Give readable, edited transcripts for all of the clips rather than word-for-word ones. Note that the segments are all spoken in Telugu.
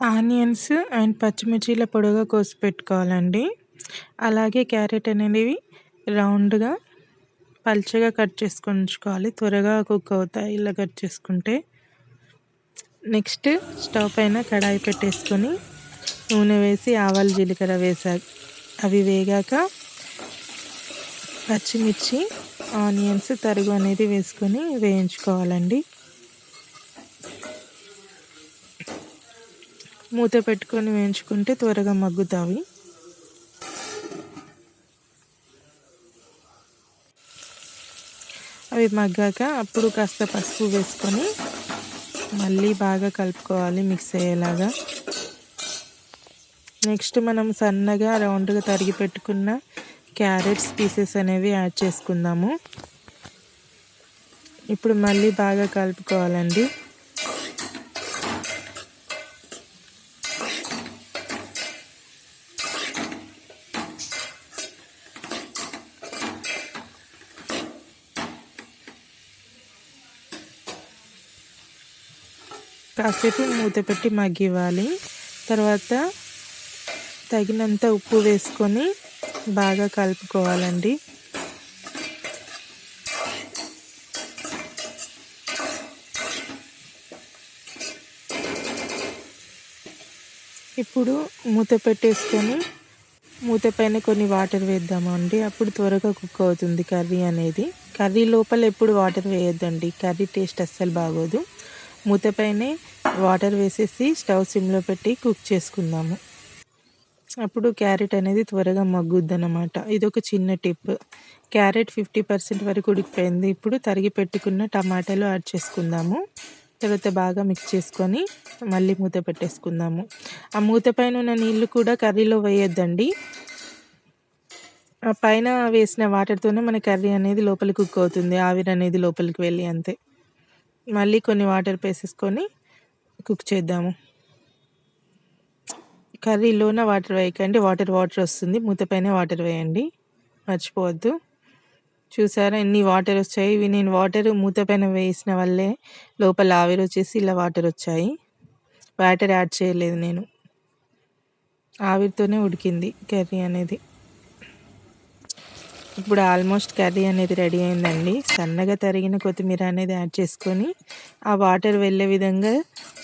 ఆనియన్స్ అండ్ పచ్చిమిర్చిల పొడుగా కోసి పెట్టుకోవాలండి. అలాగే క్యారెట్ అనేవి రౌండ్గా పల్చగా కట్ చేసుకొని ఉంచుకోవాలి. త్వరగా కుక్ అవుతాయి ఇలా కట్ చేసుకుంటే. నెక్స్ట్ స్టవ్ పైన కడాయి పెట్టేసుకొని నూనె వేసి ఆవాలు జీలకర్ర అవి వేగాక పచ్చిమిర్చి ఆనియన్స్ తరుగు అనేది వేసుకొని వేయించుకోవాలండి. మూత పెట్టుకొని వేయించుకుంటే త్వరగా మగ్గుతాయి. అవి మగ్గాక అప్పుడు కాస్త పసుపు వేసుకొని మళ్ళీ బాగా కలుపుకోవాలి మిక్స్ అయ్యేలాగా. నెక్స్ట్ మనం సన్నగా రౌండ్గా తరిగి పెట్టుకున్న క్యారెట్స్ పీసెస్ అనేవి యాడ్ చేసుకుందాము. ఇప్పుడు మళ్ళీ బాగా కలుపుకోవాలండి. కాసేపు మూత పెట్టి మగ్గివ్వాలి. తర్వాత తగినంత ఉప్పు వేసుకొని బాగా కలుపుకోవాలండి. ఇప్పుడు మూత పెట్టేసుకొని మూత పైన కొన్ని వాటర్ వేద్దామండి. అప్పుడు త్వరగా కుక్ అవుతుంది కర్రీ అనేది. కర్రీ లోపల ఎప్పుడు వాటర్ వేయొద్దండి, కర్రీ టేస్ట్ అస్సలు బాగోదు. మూత పైనే వాటర్ వేసేసి స్టవ్ సిమ్లో పెట్టి కుక్ చేసుకుందాము. అప్పుడు క్యారెట్ అనేది త్వరగా మగ్గుద్ది అన్నమాట. ఇది ఒక చిన్న టిప్. క్యారెట్ 50% వరకు ఉడికిపోయింది. ఇప్పుడు తరిగి పెట్టుకున్న టమాటాలు యాడ్ చేసుకుందాము. తర్వాత బాగా మిక్స్ చేసుకొని మళ్ళీ మూత పెట్టేసుకుందాము. ఆ మూత పైన ఉన్న నీళ్ళు కూడా కర్రీలో వేయొద్దండి. ఆ పైన వేసిన వాటర్తోనే మన కర్రీ అనేది లోపలికి కుక్ అవుతుంది, ఆవిరి అనేది లోపలికి వెళ్ళి. అంతే. మళ్ళీ కొన్ని వాటర్ వేసేసుకొని కుక్ చేద్దాము. కర్రీలోన వాటర్ వేయకండి, వాటర్ వస్తుంది. మూత పైన వాటర్ వేయండి, మర్చిపోవద్దు. చూసారా ఎన్ని వాటర్ వచ్చాయి? ఇవి నేను వాటర్ మూత పైన వేసిన వల్లే లోపల ఆవిరి వచ్చేసి ఇలా వాటర్ వచ్చాయి. వాటర్ యాడ్ చేయలేదు నేను, ఆవిరితోనే ఉడికింది కర్రీ అనేది. ఇప్పుడు ఆల్మోస్ట్ కర్రీ అనేది రెడీ అయిందండి. సన్నగా తరిగిన కొత్తిమీర అనేది యాడ్ చేసుకొని ఆ వాటర్ వెళ్ళే విధంగా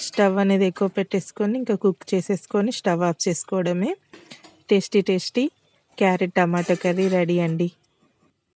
స్టవ్ అనేది ఎక్కువ పెట్టేసుకొని ఇంకా కుక్ చేసేసుకొని స్టవ్ ఆఫ్ చేసుకోవడమే. Tasty carrot tomato curry ready అండి.